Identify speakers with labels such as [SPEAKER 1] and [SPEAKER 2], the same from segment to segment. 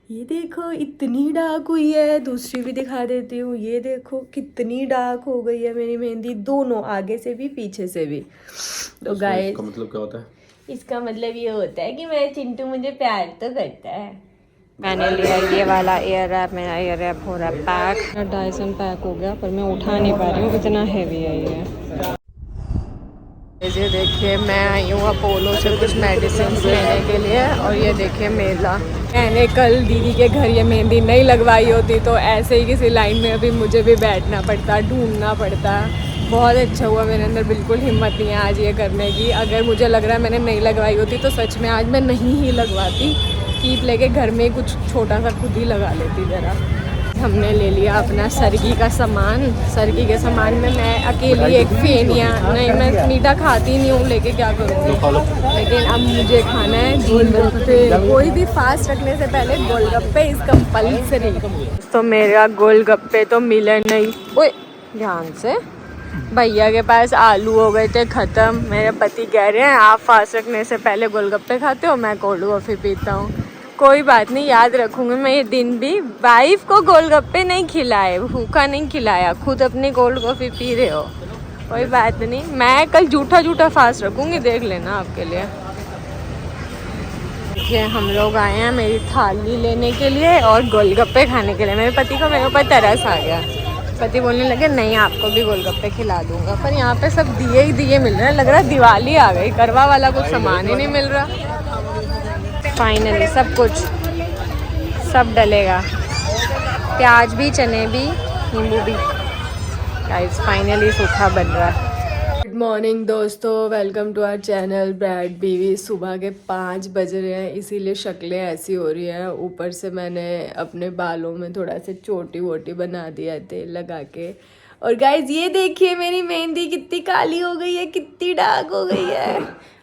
[SPEAKER 1] ये देखो इतनी डार्क हुई है, दूसरी भी दिखा देती हूँ। ये देखो कितनी डार्क हो गई है मेरी मेहंदी, दोनों आगे से भी पीछे से भी। तो गाइस
[SPEAKER 2] इसका मतलब क्या होता है?
[SPEAKER 1] इसका मतलब ये होता है कि मैं चिंटू मुझे प्यार तो करता है। मैंने लिया ये वाला एयर रैप, मेरा एयर रैप हो रहा है पैक। डायसन पैक हो गया पर मैं उठा नहीं पा रही हूँ, इतना हैवी है ये। ये देखिए मैं आई हूँ अपोलो से कुछ मेडिसिन लेने के लिए, और ये देखिए मेला। मैंने कल दीदी के घर ये मेहंदी नहीं लगवाई होती तो ऐसे ही किसी लाइन में अभी मुझे भी बैठना पड़ता, ढूंढना पड़ता। बहुत अच्छा हुआ, मेरे अंदर बिल्कुल हिम्मत नहीं है आज ये करने की। अगर मुझे लग रहा है मैंने नहीं लगवाई होती तो सच में आज मैं नहीं ही लगवाती, कीप लेके घर में कुछ छोटा सा खुद ही लगा लेती ज़रा। हमने ले लिया अपना सरगी का सामान। सरगी के सामान में मैं अकेली एक फेनिया, नहीं मैं मीठा खाती नहीं हूँ लेके क्या करूँगी, लेकिन अब मुझे खाना है गोलगप्पे। कोई भी फास्ट रखने से पहले गोलगप्पे इज कंपल्सरी। तो मेरा गोलगप्पे तो मिले नहीं। ओए ध्यान से, भैया के पास आलू हो गए थे ख़त्म। मेरे पति कह रहे हैं आप फास्ट रखने से पहले गोलगप्पे खाते हो, मैं कोल्ड कॉफ़ी पीता हूँ। कोई बात नहीं, याद रखूँगी मैं ये दिन भी। वाइफ को गोलगप्पे नहीं खिलाए, भूखा नहीं खिलाया, खुद अपनी कोल्ड कॉफ़ी पी रहे हो। कोई बात नहीं, मैं कल झूठा झूठा फास्ट रखूँगी, देख लेना आपके लिए। देखिए हम लोग आए हैं मेरी थाली लेने के लिए और गोलगप्पे खाने के लिए। मेरे पति को मेरे ऊपर तरस आ गया। पति बोलने लगे नहीं आपको भी गोलगप्पे खिला दूंगा, पर यहाँ पे सब दिए ही दिए मिल रहे हैं। लग रहा है दिवाली आ गई, करवा वाला कुछ सामान ही नहीं मिल रहा। फाइनली सब कुछ सब डलेगा, प्याज भी, चने भी, नींबू भी। गाइस फाइनली सूखा बन रहा है। गुड मॉर्निंग दोस्तों, वेलकम टू आवर चैनल ब्रैड बीवी। सुबह के 5 बज रहे हैं, इसीलिए शक्लें ऐसी हो रही हैं। ऊपर से मैंने अपने बालों में थोड़ा सा चोटी वोटी बना दिया है तेल लगा के। और गाइज ये देखिए मेरी मेहंदी कितनी काली हो गई है, कितनी डार्क हो गई है।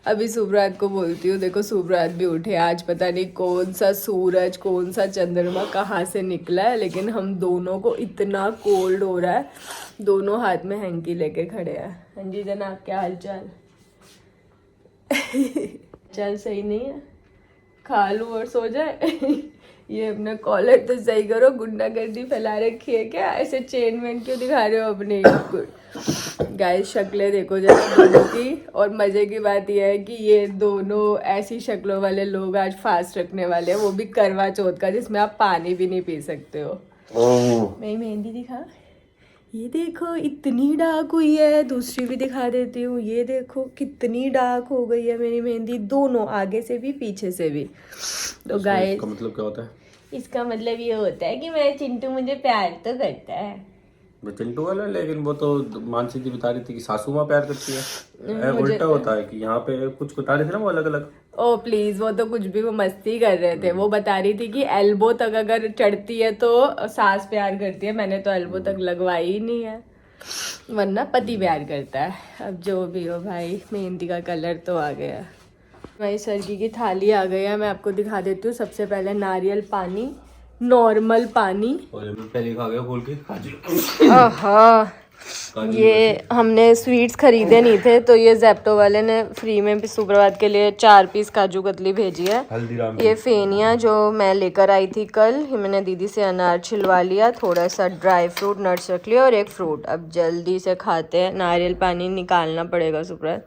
[SPEAKER 1] अभी सुब्रात को बोलती हूँ, देखो सुब्रात भी उठे। आज पता नहीं कौन सा सूरज कौन सा चंद्रमा कहाँ से निकला है, लेकिन हम दोनों को इतना कोल्ड हो रहा है। दोनों हाथ में हैंकी लेके खड़े हैं। हाँ जी जनाब, क्या हाल चाल? चल सही नहीं है, खा लूँ और सो जाए। ये अपना कॉलर तो सही करो, गुंडागर्दी फैला रखी है क्या? ऐसे चेन वेन क्यों दिखा रहे हो अपनी? गाइस शक्लें देखो जरा दोनों की। और मज़े की बात यह है कि ये दोनों ऐसी शक्लों वाले लोग आज फास्ट रखने वाले हैं, वो भी करवा चौथ का, जिसमें आप पानी भी नहीं पी सकते हो। मेरी मेहंदी दिखा, ये देखो इतनी डार्क हुई है, दूसरी भी दिखा देती हूँ। ये देखो कितनी डार्क हो गई है मेरी मेहंदी, दोनों आगे से भी पीछे से भी। तो गाइस
[SPEAKER 2] इसका मतलब क्या होता है?
[SPEAKER 1] इसका मतलब ये होता है कि मैं चिंटू मुझे प्यार तो करता है।
[SPEAKER 2] वो चिंटू वाला, लेकिन वो तो मानसी जी बता रही थी कि सासू माँ प्यार करती है। उल्टा होता है कि यहाँ पे कुछ बता रहे थे ना वो अलग अलग।
[SPEAKER 1] ओ प्लीज, वो तो कुछ भी, वो मस्ती कर रहे थे। वो बता रही थी कि एल्बो तक अगर चढ़ती है तो सास प्यार करती है। मैंने तो एल्बो तक लगवाई ही नहीं है, वरना पति प्यार करता है। अब जो भी हो भाई, मेहंदी का कलर तो आ गया। भाई सरगी की थाली आ गई है, मैं आपको दिखा देती हूँ। सबसे पहले नारियल पानी, नॉर्मल पानी।
[SPEAKER 2] पहले खा गया खोल के।
[SPEAKER 1] आहा, ये हमने स्वीट्स खरीदे नहीं थे तो ये जेप्टो वाले ने फ्री में भी सुप्रभात के लिए 4 पीस काजू कतली भेजी है। ये फेनिया जो मैं लेकर आई थी कल, मैंने दीदी से अनार छिलवा लिया, थोड़ा सा ड्राई फ्रूट नट्स रख लिया और एक फ्रूट। अब जल्दी से खाते हैं, नारियल पानी निकालना पड़ेगा सुप्रभात,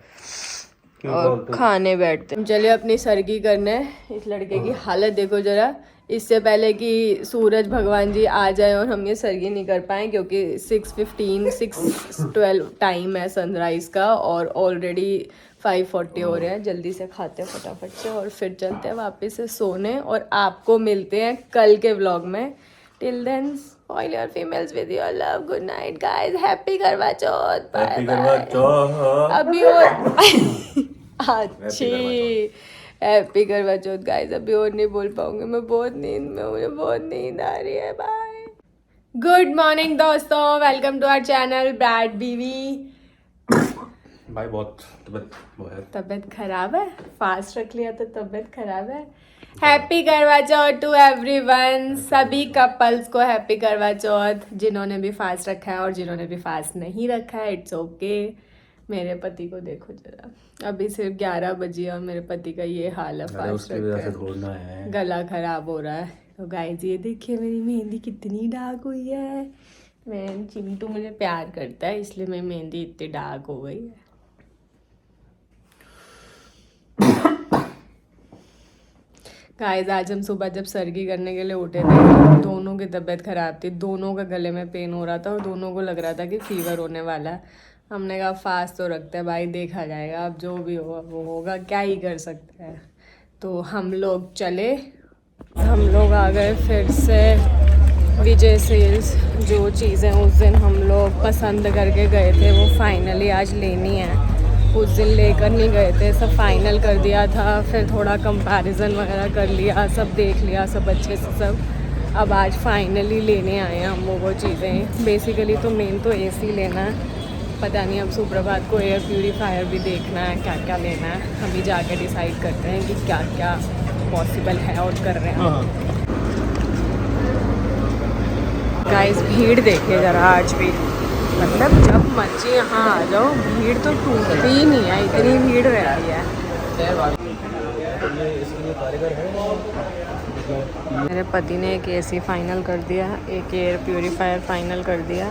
[SPEAKER 1] और खाने बैठते हैं। चलिए अपनी सरगी करने। इस लड़के की हालत देखो जरा। इससे पहले कि सूरज भगवान जी आ जाए और हम ये सरगी नहीं कर पाएँ, क्योंकि 6:15 6:12 टाइम है सनराइज़ का, और ऑलरेडी 5:40 हो रहे हैं। जल्दी से खाते हैं फटाफट से और फिर चलते हैं वापस से सोने। और आपको मिलते हैं कल के व्लॉग में। Till then all your females with your love, good night guys, happy Karva Chauth, bye bye. अभी और अच्छी हैप्पी करवा चौथ गाइस। अभी और नहीं बोल पाऊंगी, मैं बहुत नींद में हूँ, मुझे बहुत नींद आ रही है। बाय, गुड मॉर्निंग दोस्तों, वेलकम टू आवर चैनल ब्रैड बीवी।
[SPEAKER 2] भाई बहुत
[SPEAKER 1] तबीयत खराब है, फास्ट रख लिया तो तबीयत खराब है। Happy Karva Chauth to everyone, सभी कपल्स को हैप्पी करवा चौथ, जिन्होंने भी फास्ट रखा है और जिन्होंने भी फास्ट नहीं रखा है, इट्स ओके। मेरे पति को देखो जरा, अभी सिर्फ 11 बजे और मेरे पति का ये हाल है, फास्ट रखा है, गला खराब हो रहा है। तो गाइस ये देखिए मेरी मेहंदी कितनी डार्क हुई है। चिंटू मुझे प्यार करता है इसलिए मेरी मेहंदी इतनी डार्क हो गई है। गाइस आज हम सुबह जब सरगी करने के लिए उठे थे दोनों की तबीयत ख़राब थी, दोनों का गले में पेन हो रहा था और दोनों को लग रहा था कि फीवर होने वाला है। हमने कहा फास्ट तो रखते हैं भाई, देखा जाएगा, अब जो भी होगा वो होगा, क्या ही कर सकते हैं। तो हम लोग चले, हम लोग आ गए फिर से विजय सेल्स। जो चीज़ें उस दिन हम लोग पसंद करके गए थे वो फाइनली आज लेनी है। उस दिन लेकर नहीं गए थे, सब फाइनल कर दिया था, फिर थोड़ा कंपैरिजन वगैरह कर लिया, सब देख लिया, सब अच्छे से सब। अब आज फाइनली लेने आए हैं हम वो चीज़ें। बेसिकली तो मेन तो एसी लेना है, पता नहीं अब सुप्रभात को एयर प्यूरीफायर भी देखना है, क्या क्या लेना है। अभी जाके डिसाइड करते हैं कि क्या क्या पॉसिबल है और कर रहे हैं। गाइस भीड़ देखिए ज़रा आज भी, मतलब जब मर्जी यहाँ आ जाओ भीड़ तो टूटती ही नहीं है, इतनी भीड़ रहती है। मेरे पति ने एक एसी फाइनल कर दिया, एक एयर प्यूरीफायर फाइनल कर दिया,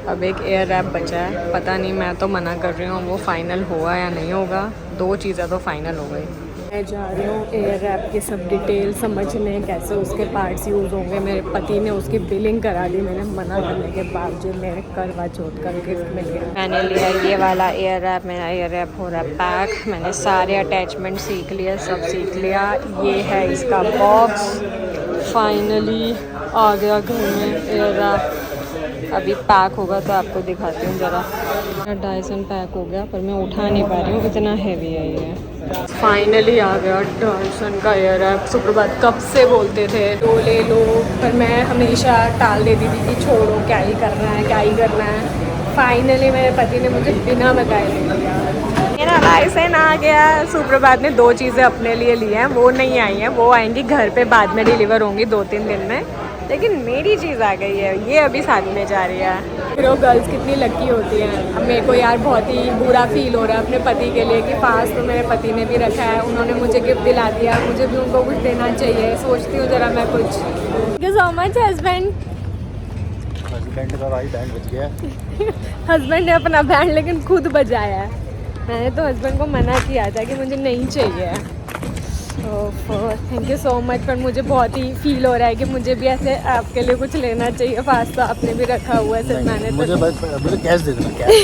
[SPEAKER 1] अब एक एयर रैप बचा है। पता नहीं, मैं तो मना कर रही हूँ वो फाइनल होगा या नहीं होगा, दो चीज़ें तो फाइनल हो गई। मैं जा रही हूँ एयर रैप की सब डिटेल समझने, कैसे उसके पार्ट्स यूज़ होंगे। मेरे पति ने उसकी बिलिंग करा दी, मैंने मना करने के बावजूद मेरे करवा चौथ का गिफ्ट मिल गया। मैंने लिया ये वाला एयर रैप, मेरा एयर रैप हो रहा है पैक। मैंने सारे अटैचमेंट सीख लिए, सब सीख लिया। ये है इसका बॉक्स, फाइनली आ गया घर में एयर रैप। अभी पैक होगा तो आपको दिखाती हूँ ज़रा। मेरा डायसन पैक हो गया पर मैं उठा नहीं पा रही हूँ, इतना हैवी है ये। फाइनली आ गया डायसन का एयर रैप। सुप्रभात कब से बोलते थे लो ले लो, पर मैं हमेशा टाल देती थी कि छोड़ो, क्या ही करना है, क्या ही करना है। फाइनली मेरे पति ने मुझे बिना बताए ले लिया। मेरा डायसन आ गया। सुप्रभात ने दो चीज़ें अपने लिए ली हैं, वो नहीं आई हैं, वो आएंगी घर पे, बाद में डिलीवर होंगी 2-3 दिन में। लेकिन मेरी चीज़ आ गई है, ये अभी साथ में जा रही है। फिर वो गर्ल्स कितनी लकी होती हैं। अब मेरे को यार बहुत ही बुरा फील हो रहा है अपने पति के लिए कि पास तो मेरे पति ने भी रखा है, उन्होंने मुझे गिफ्ट दिला दिया, मुझे भी उनको कुछ देना चाहिए। सोचती हूँ ज़रा मैं कुछ। Thank you so much husband.
[SPEAKER 2] Husband का भाई बैंड बज गया।
[SPEAKER 1] हस्बैंड ने अपना बैंड लेकिन खुद बजाया है। मैंने तो हस्बैंड को मना किया था कि मुझे नहीं चाहिए। Thank you so much. पर मुझे बहुत ही फील हो रहा है कि मुझे भी ऐसे आपके लिए कुछ लेना चाहिए। फास्ट तो आपने भी रखा हुआ है, सिर्फ मैंने
[SPEAKER 2] मुझे कैश दे देना, कैश।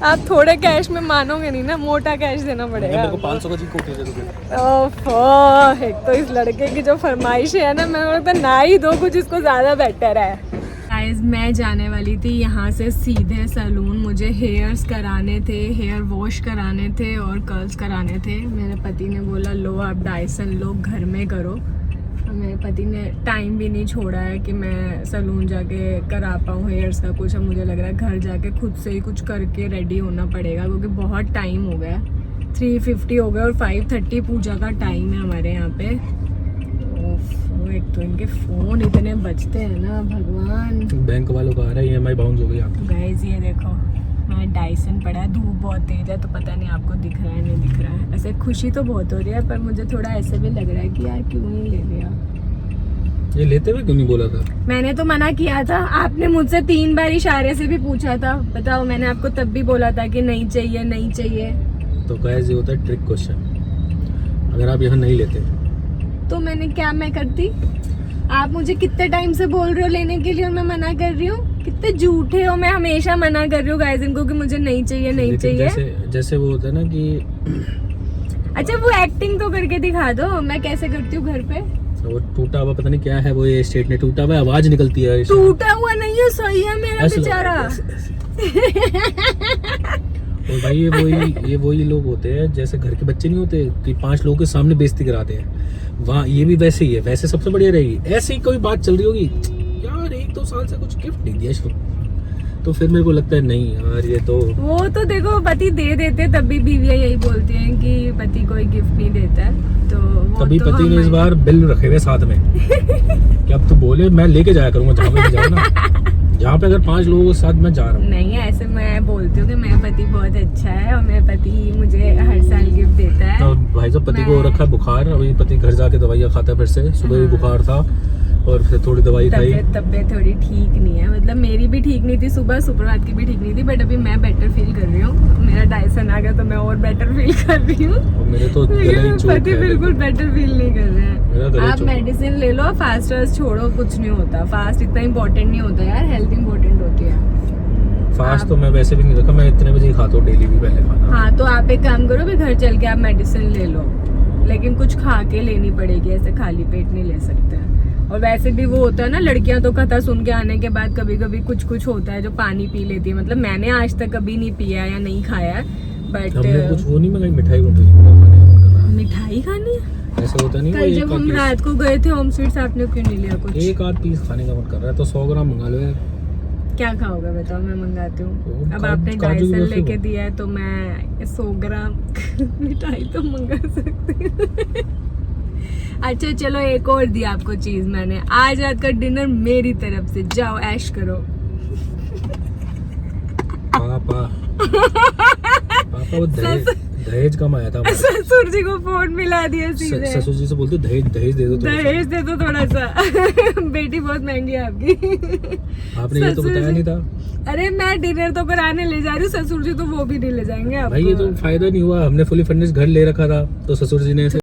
[SPEAKER 1] आप थोड़े कैश में मानोगे नहीं ना, मोटा कैश देना पड़ेगा।
[SPEAKER 2] मेरे को 500 का कोटी दे दोगे।
[SPEAKER 1] ओह, एक तो इस लड़के की जो फरमाइश है ना, मैं बोलता ना ही दो कुछ, इसको ज़्यादा बेटर है। गाइस मैं जाने वाली थी यहाँ से सीधे सैलून। मुझे हेयर्स कराने थे, हेयर वॉश कराने थे और कर्ल्स कराने थे। मेरे पति ने बोला लो आप डायसन लो, घर में करो। और मेरे पति ने टाइम भी नहीं छोड़ा है कि मैं सैलून जाके करा पाऊँ हेयर्स का कुछ। अब मुझे लग रहा है घर जाके खुद से ही कुछ करके रेडी होना पड़ेगा, क्योंकि बहुत टाइम हो गया। 3:50 हो गया और 5:30 पूजा का टाइम है हमारे यहाँ पे। एक तो इनके फोन इतने बजते हैं ना, भगवान।
[SPEAKER 2] बैंक वालों का आ रहा है, EMI बाउंस हो गई आपकी।
[SPEAKER 1] गाइस ये देखो, मैं डायसन पड़ा है, धूप बहुत तेज है तो पता नहीं आपको दिख रहा है नहीं दिख रहा है। ऐसे खुशी तो बहुत हो रही है, पर मुझे थोड़ा ऐसे भी लग रहा है कि यार क्यों नहीं ले लिया।
[SPEAKER 2] ये लेते हुए क्यों नहीं बोला था?
[SPEAKER 1] मैंने तो मना किया था, आपने मुझसे 3 बार इशारे से भी पूछा था। बताओ, मैंने आपको तब भी बोला था कि नहीं चाहिए नहीं चाहिए।
[SPEAKER 2] तो गाइस ये होता है ट्रिक क्वेश्चन। अगर आप यहाँ नहीं लेते
[SPEAKER 1] तो मैं करती? आप मुझे कितने टाइम से बोल रहे हो लेने के लिए और मैं मना कर रही हूँ? कितने झूठे हो। मैं हमेशा मना कर रही हूँ गाइस इनको कि मुझे नहीं चाहिए नहीं चाहिए।
[SPEAKER 2] जैसे वो होता है ना कि
[SPEAKER 1] अच्छा वो एक्टिंग तो करके दिखा दो, मैं कैसे करती हूँ घर पे।
[SPEAKER 2] वो टूटा हुआ पता नहीं क्या है, वो ये स्टेट ने टूटा हुआ आवाज निकलती है।
[SPEAKER 1] टूटा हुआ नहीं है, सही है मेरा बेचारा।
[SPEAKER 2] और भाई ये वही लोग होते हैं जैसे घर के बच्चे नहीं होते कि 5 लोगों के सामने बेइज्जती कराते हैं। वहाँ ये भी वैसे ही है, वैसे सबसे बढ़िया रहेगी। ऐसे ही कोई बात चल रही होगी, यार 1-2 साल से कुछ गिफ्ट नहीं दिया इसको, तो फिर मेरे को लगता है नहीं यार ये तो। वो तो देखो पति दे देते, तब भी बीवियां यही बोलती हैं कि पति कोई गिफ्ट नहीं देता है। तो तभी तो पति ने इस बार बिल रखे हुए साथ में कि अब तो बोले मैं लेके जाया करूंगा जहाँ पे जाओ ना। जहाँ पे अगर 5 लोगों के साथ मैं जा रहा हूँ।
[SPEAKER 1] नहीं, ऐसे मैं बोलती हूँ कि मेरा पति बहुत अच्छा है और मेरा पति मुझे हर साल गिफ्ट देता है।
[SPEAKER 2] तो भाई साहब पति को रखा है बुखार, अभी पति घर जाके दवाइयाँ खाता है फिर से। सुबह भी बुखार था और फिर थोड़ी दवाई खाई।
[SPEAKER 1] तबीयत थोड़ी ठीक नहीं है, मतलब मेरी भी ठीक नहीं थी, सुबह सुप्रभात की भी ठीक नहीं थी, बट अभी मैं बेटर फील कर रही हूँ। मेरा डायसन आ गया तो मैं और बेटर फील कर रही हूँ।
[SPEAKER 2] मेरे तो गले ही चोट
[SPEAKER 1] पति
[SPEAKER 2] है,
[SPEAKER 1] बिल्कुल बेटर फील नहीं कर रहे हैं। आप
[SPEAKER 2] चोट
[SPEAKER 1] मेडिसिन ले लो, फास्ट छोड़ो, कुछ नहीं होता। फास्ट इतना इम्पोर्टेंट नहीं होता यार, हेल्थ इम्पोर्टेंट होती है।
[SPEAKER 2] फास्ट तो मैं वैसे भी नहीं रखा, मैं इतने बजे ही खाता हूँ डेली भी पहले खाना।
[SPEAKER 1] हाँ, तो आप एक काम करो, भी घर चल के आप मेडिसिन ले लो, लेकिन कुछ खा के लेनी पड़ेगी, ऐसे खाली पेट नहीं ले सकते। और वैसे भी वो होता है ना, लड़कियां तो कथा सुन के आने के बाद कभी कभी कुछ होता है जो पानी पी लेती है। मतलब मैंने आज तक कभी नहीं पिया या नहीं खाया, बट
[SPEAKER 2] हमने कुछ वो नहीं मंगाई,
[SPEAKER 1] मिठाई खानी है।
[SPEAKER 2] ऐसा होता नहीं।
[SPEAKER 1] कल जब हम रात को गए थे होम स्वीट्स, आपने क्यों नहीं लिया कुछ?
[SPEAKER 2] एक आध पीस खाने का मन कर रहा है तो 100 ग्राम मंगा लो यार।
[SPEAKER 1] क्या खाओगे बताओ, मैं मंगाती हूँ। अब
[SPEAKER 2] काजू
[SPEAKER 1] आपने
[SPEAKER 2] की
[SPEAKER 1] डायसन
[SPEAKER 2] बर्फी
[SPEAKER 1] लेके
[SPEAKER 2] हो।
[SPEAKER 1] दिया है तो मैं 100 ग्राम मिठाई तो मंगा सकती हूँ। अच्छा चलो, एक और दिया आपको चीज मैंने। आज रात का डिनर मेरी तरफ से, जाओ ऐश करो।
[SPEAKER 2] पापा वो दहेज कम आया था।
[SPEAKER 1] ससुर जी को फोन मिला दिया सीधे।
[SPEAKER 2] ससुर जी से बोलते दहेज दे दो,
[SPEAKER 1] दहेज दे दो थोड़ा सा। बेटी बहुत महंगी है आपकी।
[SPEAKER 2] आपने ये तो बताया नहीं था।
[SPEAKER 1] अरे मैं डिनर तो कराने ले जा रही हूँ, ससुर जी तो वो भी नहीं ले जाएंगे आपको।
[SPEAKER 2] भाई ये तो फायदा नहीं हुआ, हमने फुली फर्निश्ड घर ले रखा था तो ससुर जी ने